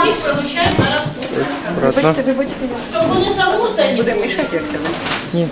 всіх пригощають на розсуд. Вибачте. Щоб вони замусані. Будемо мішати, як це? Ні.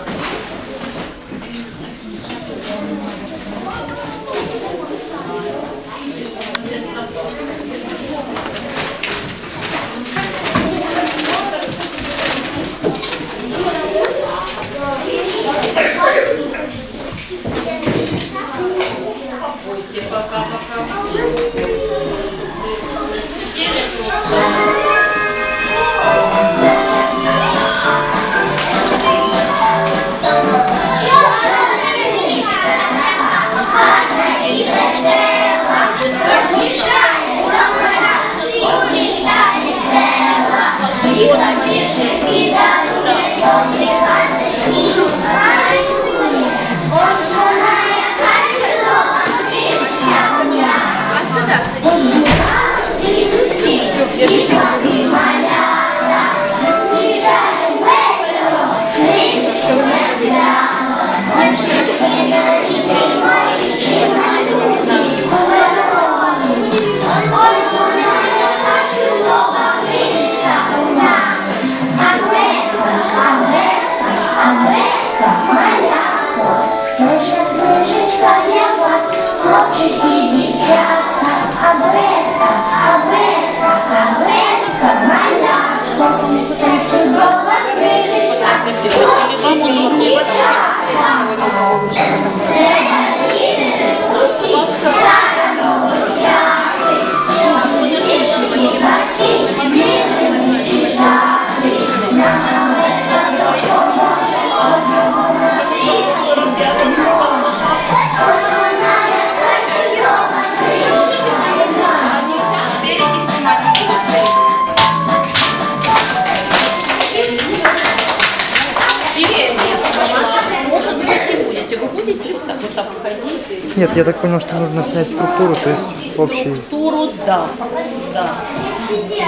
Нет, я так понял, что нужно снять структуру, то есть общий. Структуру, да.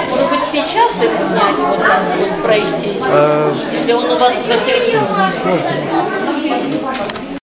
Может быть, сейчас их снять, вот там вот пройтись? Или он у вас зафиксирован?